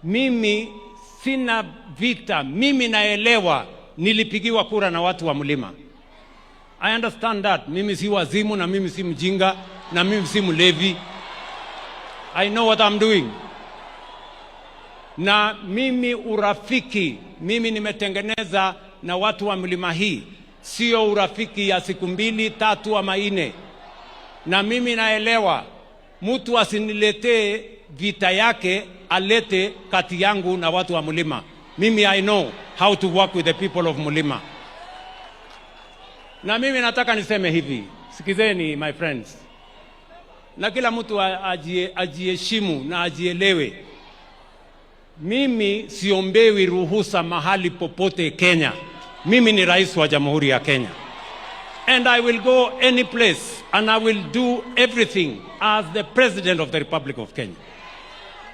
Mimi sina vita, mimi naelewa nilipigiwa kura na watu wa mlima. I understand that. Mimi si wazimu na mimi si mjinga na mimi si mlevi. I know what I'm doing. Na mimi urafiki, mimi nimetengeneza na watu wa mlima hii, sio urafiki ya siku 2, 3 ama 4. Na mimi naelewa mtu asiniletee vita yake alete kati yangu na watu wa mlima. Mimi I know how to work with the people of mlima. Na mimi nataka niseme hivi, sikizeni my friends. Na kila mtu ajiheshimu na ajielewe. Mimi siombewi ruhusa mahali popote Kenya. Mimi ni rais wa Jamhuri ya Kenya. And I will go any place and I will do everything as the President of the Republic of Kenya.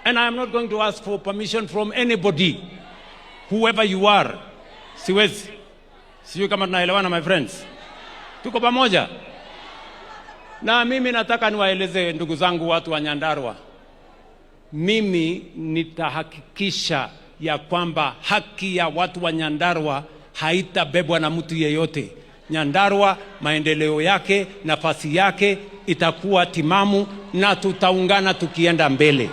And I am not going to ask for permission from anybody, whoever you are. Siwezi. Sijui kama tunaelewana my friends. Tuko pamoja. Na mimi nataka niwaeleze ndugu zangu watu wa Nyandarua. Mimi nitahakikisha ya kwamba haki ya watu wa Nyandarua haitabebwa na mtu yeyote. Nyandarua maendeleo yake, nafasi yake itakuwa timamu na tutaungana tukienda mbele.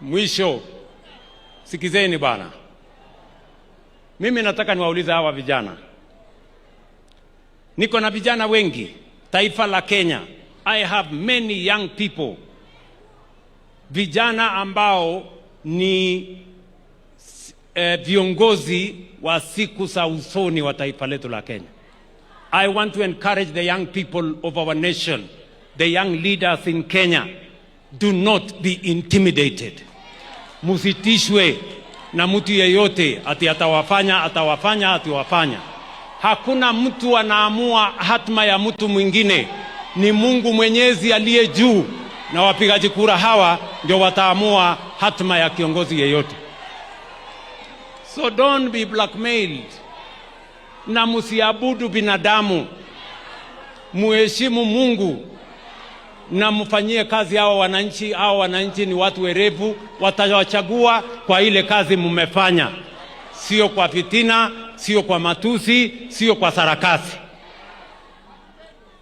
Mwisho. Sikizeni bana. Mimi nataka niwaulize hawa vijana. Niko na vijana wengi, taifa la Kenya. I have many young people. Vijana ambao ni viongozi wa siku za usoni wa taifa letu la Kenya. I want to encourage the young people of our nation, the young leaders in Kenya, do not be intimidated. Musitishwe na mtu yeyote ati atawafanya. Hakuna mtu anaamua hatma ya mtu mwingine. Ni Mungu Mwenyezi aliye juu, na wapigaji kura hawa ndio wataamua hatma ya kiongozi yeyote. So don't be blackmailed. Na musiabudu binadamu. Muheshimu Mungu na mfanyie kazi hao wananchi. Hao wananchi ni watu werevu, watawachagua kwa ile kazi mmefanya, sio kwa fitina, sio kwa matusi, sio kwa sarakasi.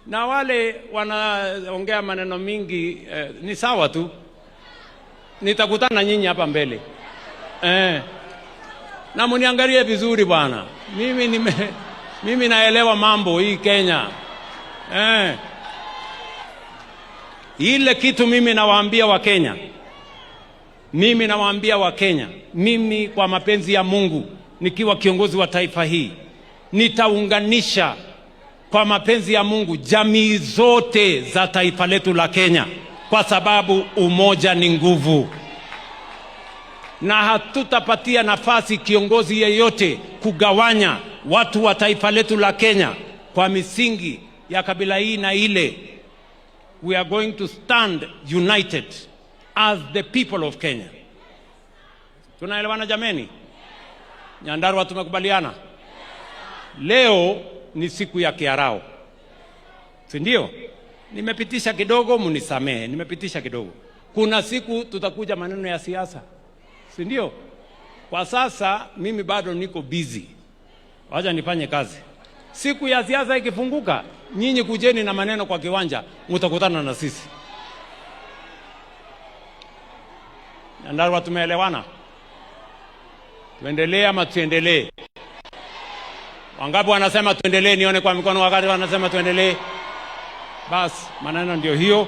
Na wale wanaongea maneno mingi ni sawa tu. Nitakutana nyinyi hapa mbele. Na muniangalie vizuri bwana. Mimi naelewa mambo hii Kenya. Ile kitu mimi nawaambia wa Kenya. Mimi kwa mapenzi ya Mungu nikiwa kiongozi wa taifa hii nitaunganisha kwa mapenzi ya Mungu jamii zote za taifa letu la Kenya, kwa sababu umoja ni nguvu. Na hatutapatia nafasi kiongozi yeyote kugawanya watu wa taifa letu la Kenya kwa misingi ya kabila hii na ile. We are going to stand united as the people of Kenya. Tunaelewana jameni? Nyandarua tumekubaliana? Leo ni siku ya kiarao, si ndio? Nimepitisha kidogo, munisamehe, nimepitisha kidogo. Kuna siku tutakuja maneno ya siasa, si ndio? Kwa sasa mimi bado niko busy. Wacha nifanye kazi. Siku ya siasa ikifunguka, nyinyi kujeni na maneno kwa kiwanja, mtakutana na sisi. Nyandarua tumeelewana? Tuendelee ama tuendelee? Wangapi wanasema tuendelee? Nione kwa mikono wakati wanasema tuendelee. Bas, maneno ndio hiyo.